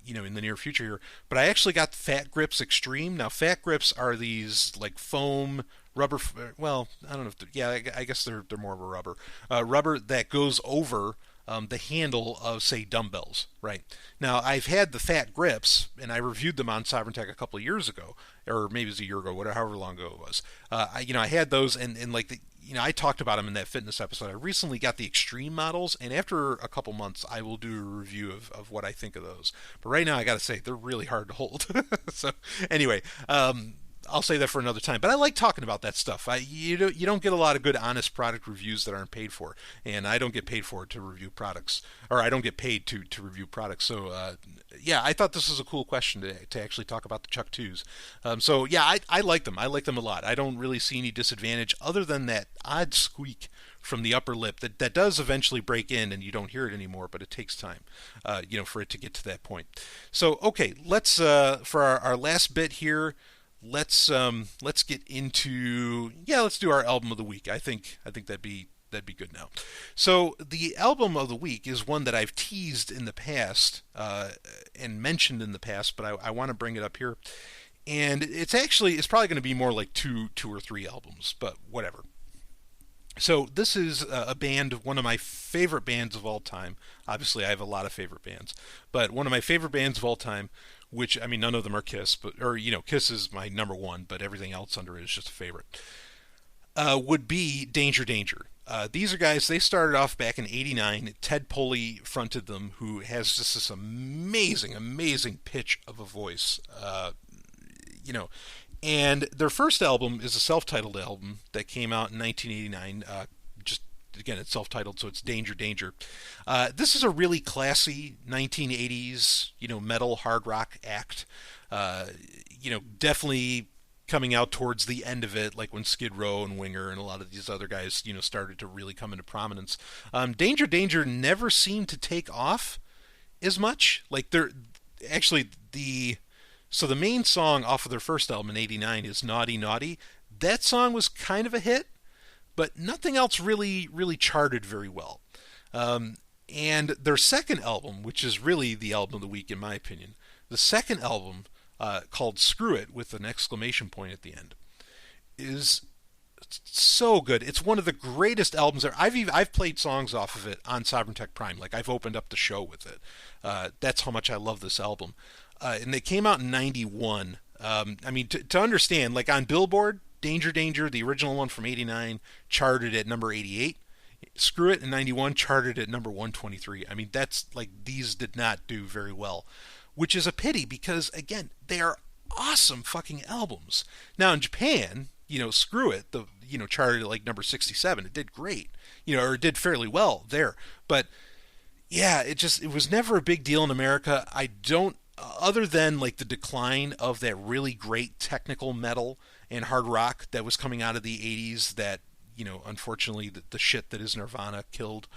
in the near future here. But I actually got Fat Grips Extreme. Now, Fat Grips are these like foam rubber. Well, I don't know if I guess they're more of a rubber that goes over the handle of, say, dumbbells, right? Now, I've had the fat grips, and I reviewed them on Sovereign Tech a couple of years ago, or maybe it was a year ago, whatever, however long ago it was. I had those, and like, I talked about them in that fitness episode. I recently got the extreme models, and after a couple months, I will do a review of what I think of those. But right now, I got to say, they're really hard to hold. So, anyway, I'll say that for another time. But I like talking about that stuff. You don't get a lot of good, honest product reviews that aren't paid for, and I don't get paid for to review products, or I don't get paid to review products. So yeah, I thought this was a cool question to actually talk about the Chuck 2s. So yeah, I like them. I like them a lot. I don't really see any disadvantage other than that odd squeak from the upper lip that does eventually break in, and you don't hear it anymore, but it takes time, for it to get to that point. So okay, let's for our last bit here. Let's get into let's do our album of the week. I think that'd be good now. So the album of the week is one that I've teased in the past and mentioned in the past, but I want to bring it up here. And it's probably going to be more like two or three albums, but whatever. So this is a band, one of my favorite bands of all time. Obviously, I have a lot of favorite bands, but one of my favorite bands of all time, which, I mean, none of them are Kiss, Kiss is my number one, but everything else under it is just a favorite, would be Danger Danger. These are guys, they started off back in '89. Ted Poley fronted them, who has just this amazing, amazing pitch of a voice, And their first album is a self-titled album that came out in 1989. Again, it's self-titled, so it's Danger Danger. This is a really classy 1980s, metal hard rock act. Definitely coming out towards the end of it, like when Skid Row and Winger and a lot of these other guys, started to really come into prominence. Danger Danger never seemed to take off as much. Like So the main song off of their first album in '89 is Naughty Naughty. That song was kind of a hit, but nothing else really charted very well. And their second album, which is really the album of the week in my opinion, the second album, called Screw It with an exclamation point at the end, is so good. It's one of the greatest albums there. I've played songs off of it on Sovereign Tech Prime. Like, I've opened up the show with it. That's how much I love this album. And they came out in '91. To understand, like on Billboard, Danger Danger, the original one from '89, charted at number 88. Screw It in '91 charted at number 123. I mean, that's like, these did not do very well, which is a pity because, again, they are awesome fucking albums. Now in Japan, Screw It, charted at like number 67. It did great, or it did fairly well there. But yeah, it was never a big deal in America. Other than like the decline of that really great technical metal and hard rock that was coming out of the '80s, that unfortunately the shit that is Nirvana killed.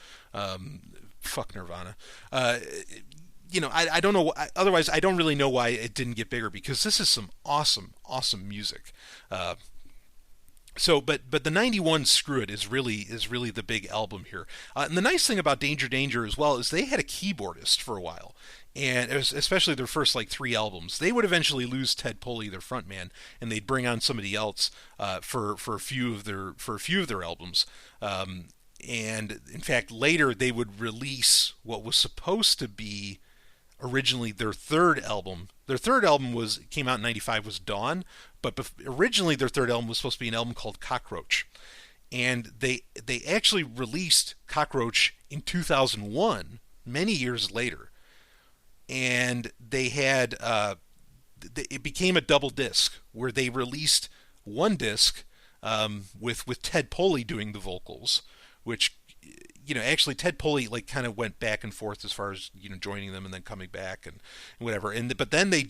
Fuck Nirvana. I don't know. Otherwise, I don't really know why it didn't get bigger, because this is some awesome music. But the '91 Screw It is really the big album here. And the nice thing about Danger Danger as well is they had a keyboardist for a while. And it was, especially their first like three albums, they would eventually lose Ted Poley, their frontman, and they'd bring on somebody else for a few of their albums. And in fact, later they would release what was supposed to be originally their third album. Their third album came out in '95, was Dawn, but originally their third album was supposed to be an album called Cockroach. And they actually released Cockroach in 2001, many years later. And they had it became a double disc where they released one disc with Ted Poley doing the vocals, which actually Ted Poley like kind of went back and forth as far as joining them and then coming back and whatever. But then they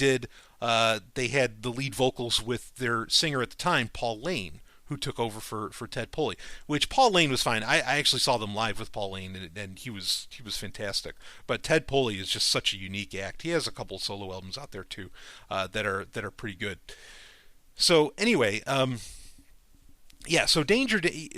had the lead vocals with their singer at the time, Paul Lane, who took over for Ted Poley, which Paul Lane was fine. I actually saw them live with Paul Lane, and he was fantastic. But Ted Poley is just such a unique act. He has a couple solo albums out there too that are pretty good. So anyway, so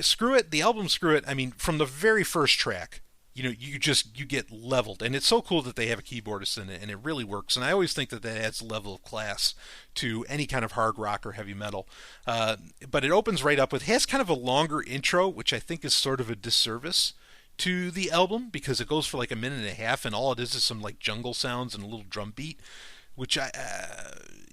Screw It, the album Screw It. I mean, from the very first track, you get leveled, and it's so cool that they have a keyboardist in it, and it really works. And I always think that adds a level of class to any kind of hard rock or heavy metal. But it opens right up with, has kind of a longer intro, which I think is sort of a disservice to the album because it goes for like a minute and a half, and all it is some like jungle sounds and a little drum beat, which a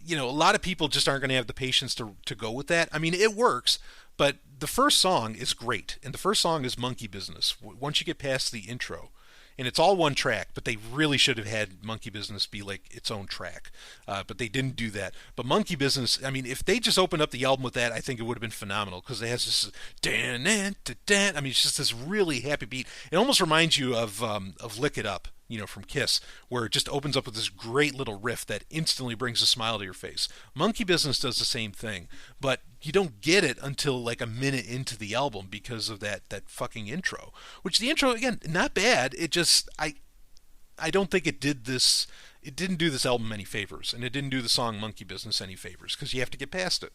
lot of people just aren't going to have the patience to go with that. I mean, it works, but the first song is great, and the first song is Monkey Business. Once you get past the intro, and it's all one track, but they really should have had Monkey Business be like its own track, but they didn't do that. But Monkey Business, I mean, if they just opened up the album with that, I think it would have been phenomenal because it has this dan dan dan. I mean, it's just this really happy beat. It almost reminds you of Lick It Up, from Kiss, where it just opens up with this great little riff that instantly brings a smile to your face. Monkey Business does the same thing, but you don't get it until like a minute into the album because of that fucking intro. Which the intro, again, not bad. It just I don't think it did this. It didn't do this album any favors, and it didn't do the song Monkey Business any favors because you have to get past it.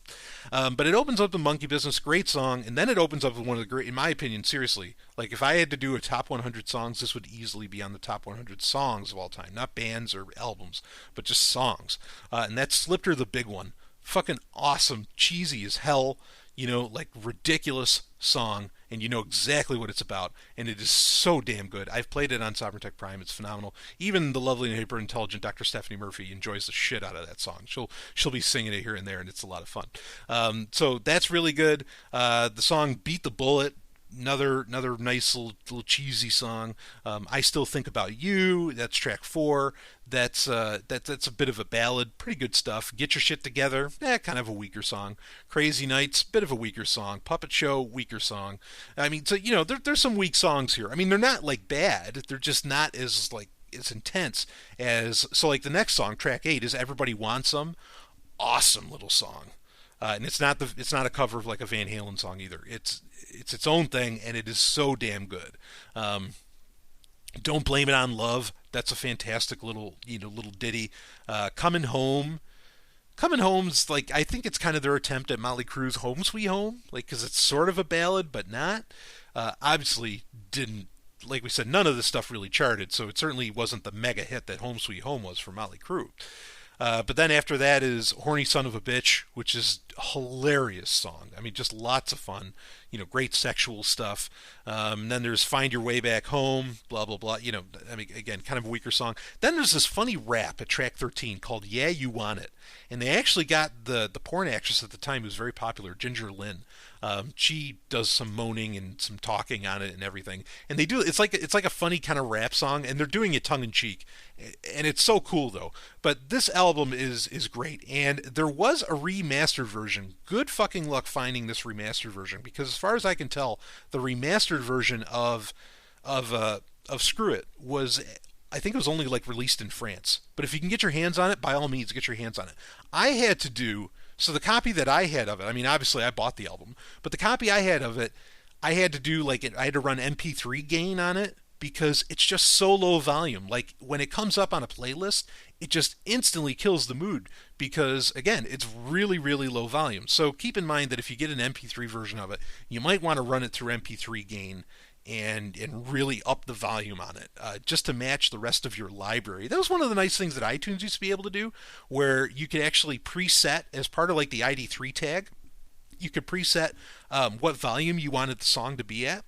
But it opens up with Monkey Business, great song, and then it opens up with one of the great, in my opinion, seriously, like if I had to do a top 100 songs, this would easily be on the top 100 songs of all time. Not bands or albums, but just songs. And that's Slipter the Big One. Fucking awesome, cheesy as hell, like ridiculous song, and you know exactly what it's about, and it is so damn good. I've played it on Sovereign Tech Prime. It's phenomenal. Even the lovely and hyper intelligent Dr. Stephanie Murphy enjoys the shit out of that song. She'll be singing it here and there, and it's a lot of fun. So that's really good. The song Beat the Bullet, another nice little cheesy song. I Still Think About You, that's track 4. That's a bit of a ballad, pretty good stuff. Get Your Shit Together, kind of a weaker song. Crazy Nights, bit of a weaker song. Puppet Show, weaker song. I mean, so there's some weak songs here. I mean, they're not like bad, they're just not as like as intense as, so like the next song, track 8, is Everybody Wants Some. Awesome little song. And it's not a cover of like a Van Halen song either. It's its own thing, and it is so damn good. Don't Blame It on Love. That's a fantastic little ditty. Coming Home's like, I think it's kind of their attempt at Motley Crue's Home Sweet Home, like because it's sort of a ballad but not. Obviously didn't, like we said, none of this stuff really charted, so it certainly wasn't the mega hit that Home Sweet Home was for Motley Crue. But then after that is Horny Son of a Bitch, which is a hilarious song. I mean, just lots of fun. Great sexual stuff. Then there's Find Your Way Back Home, blah, blah, blah. I mean, again, kind of a weaker song. Then there's this funny rap at track 13 called Yeah, You Want It. And they actually got the porn actress at the time who was very popular, Ginger Lynn. She does some moaning and some talking on it and everything. And they do, it's like a funny kind of rap song, and they're doing it tongue in cheek. And it's so cool though. But this album is great. And there was a remastered version. Good fucking luck finding this remastered version, because as far as I can tell, the remastered version of Screw It was, I think it was only like released in France. But if you can get your hands on it, by all means get your hands on it. I had to do, so the copy that I had of it, I mean obviously I bought the album, but the copy I had of it, I had to do like, I had to run MP3 gain on it because it's just so low volume. Like when it comes up on a playlist, it just instantly kills the mood because, again, it's really, really low volume. So keep in mind that if you get an MP3 version of it, you might want to run it through MP3 gain and really up the volume on it just to match the rest of your library. That was one of the nice things that iTunes used to be able to do, where you could actually preset, as part of like the ID3 tag, you could preset what volume you wanted the song to be at,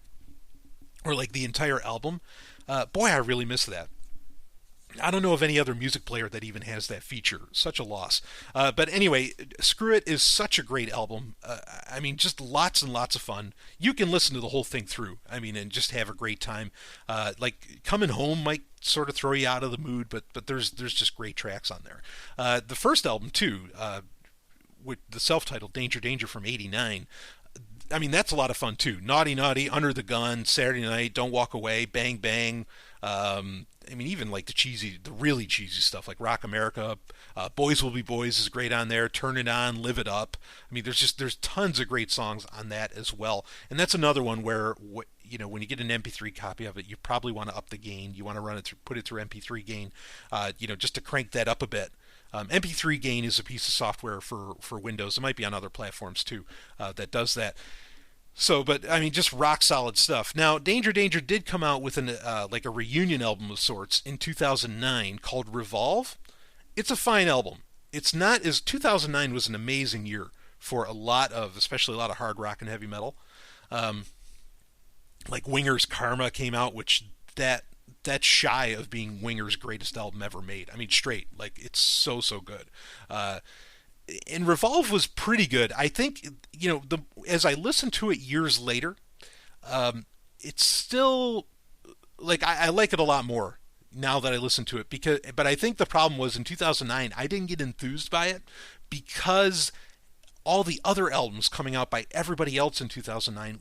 or like the entire album. Boy, I really miss that. I don't know of any other music player that even has that feature. Such a loss. But anyway, Screw It is such a great album. I mean, just lots and lots of fun. You can listen to the whole thing through, I mean, and just have a great time. Like Coming Home might sort of throw you out of the mood, but there's just great tracks on there. The first album, too, with the self-titled Danger Danger from '89, I mean, that's a lot of fun, too. Naughty Naughty, Under the Gun, Saturday Night, Don't Walk Away, Bang Bang. I mean, even like the really cheesy stuff like Rock America, Boys Will Be Boys is great on there, Turn It On, Live It Up. I mean, there's tons of great songs on that as well. And that's another one where, when you get an MP3 copy of it, you probably want to up the gain. You want to put it through MP3 gain, just to crank that up a bit. MP3 gain is a piece of software for Windows. It might be on other platforms too that does that. So, but I mean, just rock solid stuff. Now, Danger Danger did come out with like a reunion album of sorts in 2009 called Revolve. It's a fine album. It's not as 2009 was an amazing year for especially a lot of hard rock and heavy metal. like Winger's Karma came out, which that's shy of being Winger's greatest album ever made. I mean, straight, like it's so good. And Revolve was pretty good. I think as I listened to it years later, it's still like I like it a lot more now that I listen to it but I think the problem was in 2009 I didn't get enthused by it because all the other albums coming out by everybody else in 2009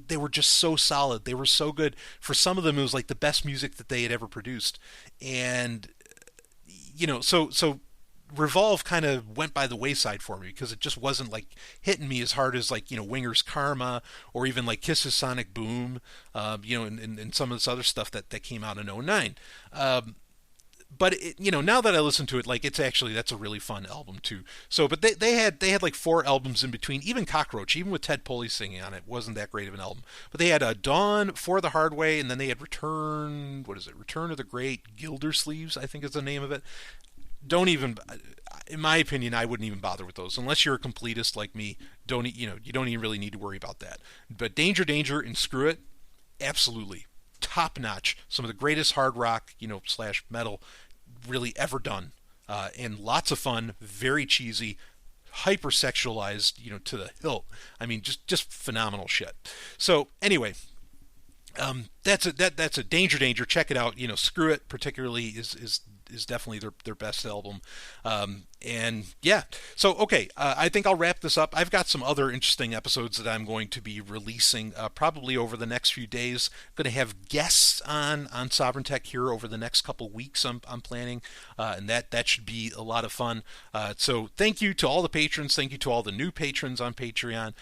they were just so solid. They were so good. For some of them, it was like the best music that they had ever produced, and so Revolve kind of went by the wayside for me because it just wasn't like hitting me as hard as like Winger's Karma or even like Kiss's Sonic Boom, and some of this other stuff that came out in '09. But now that I listen to it, like that's a really fun album too. So, but they had like 4 albums in between. Even Cockroach, even with Ted Pulley singing on it, wasn't that great of an album. But they had Dawn, For the Hard Way, and then they had Return. What is it? Return of the Great Gildersleeves, I think is the name of it. Don't even, in my opinion, I wouldn't even bother with those unless you're a completist like me. You don't even really need to worry about that. But Danger, Danger, and Screw It, absolutely top notch. Some of the greatest hard rock, / metal really ever done, and lots of fun, very cheesy, hypersexualized, to the hilt. I mean, just phenomenal shit. So anyway, that's a Danger Danger. Check it out. Screw It particularly is definitely their best album. And yeah, so okay, I think I'll wrap this up. I've got some other interesting episodes that I'm going to be releasing probably over the next few days. I'm going to have guests on Sovereign Tech here over the next couple weeks. I'm planning, and that should be a lot of fun. So thank you to all the patrons. Thank you to all the new patrons on Patreon.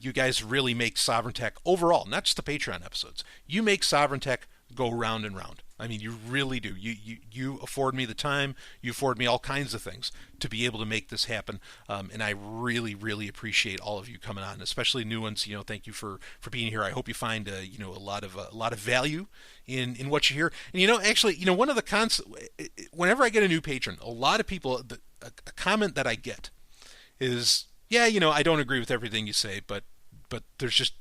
You guys really make Sovereign Tech overall, not just the Patreon episodes. You make Sovereign Tech go round and round. I mean, you really do. You afford me the time. You afford me all kinds of things to be able to make this happen. And I really, really appreciate all of you coming on, especially new ones. Thank you for being here. I hope you find a lot of value in what you hear. And actually, one of the cons. Whenever I get a new patron, a lot of people, a comment that I get is, yeah, I don't agree with everything you say, but there's just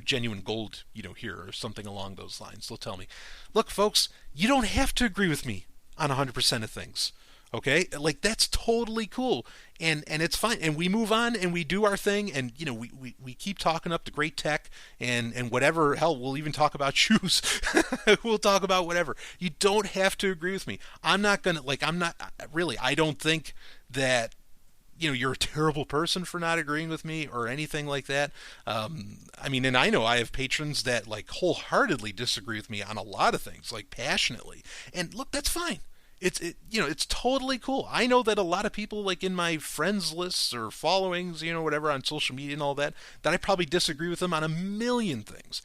genuine gold, here, or something along those lines. They'll tell me, look, folks, you don't have to agree with me on 100% of things. Okay? Like, that's totally cool. And it's fine. And we move on and we do our thing. And, we keep talking up to great tech and whatever. Hell, we'll even talk about shoes. We'll talk about whatever. You don't have to agree with me. I don't think that, you're a terrible person for not agreeing with me or anything like that. And I know I have patrons that like wholeheartedly disagree with me on a lot of things, like passionately. And look, that's fine. It's totally cool. I know that a lot of people like in my friends lists or followings, whatever on social media and all that I probably disagree with them on a million things.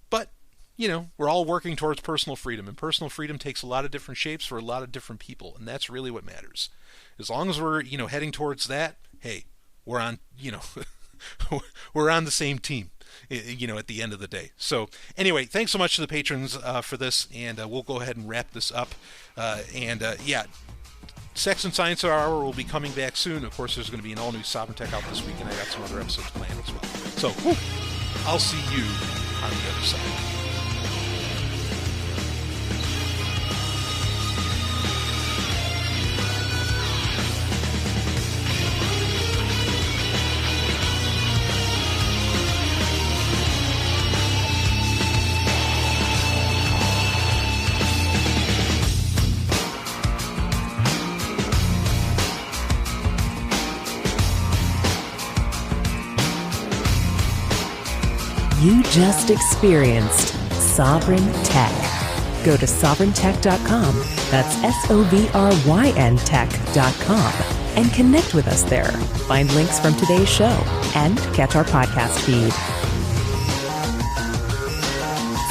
But we're all working towards personal freedom, and personal freedom takes a lot of different shapes for a lot of different people, and that's really what matters. As long as we're, heading towards that, hey, we're on, we're on the same team, at the end of the day. So anyway, thanks so much to the patrons for this, and we'll go ahead and wrap this up. Sex and Science Hour will be coming back soon. Of course, there's going to be an all-new Sovereign Tech out this week, and I got some other episodes planned as well. So, I'll see you on the other side. You just experienced Sovereign Tech. Go to sovereigntech.com, that's SOVRYN tech.com, and connect with us there. Find links from today's show and catch our podcast feed.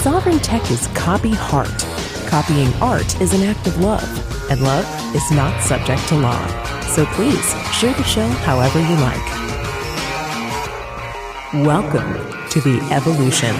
Sovereign Tech is copy heart. Copying art is an act of love, and love is not subject to law. So please share the show however you like. Welcome to the evolution.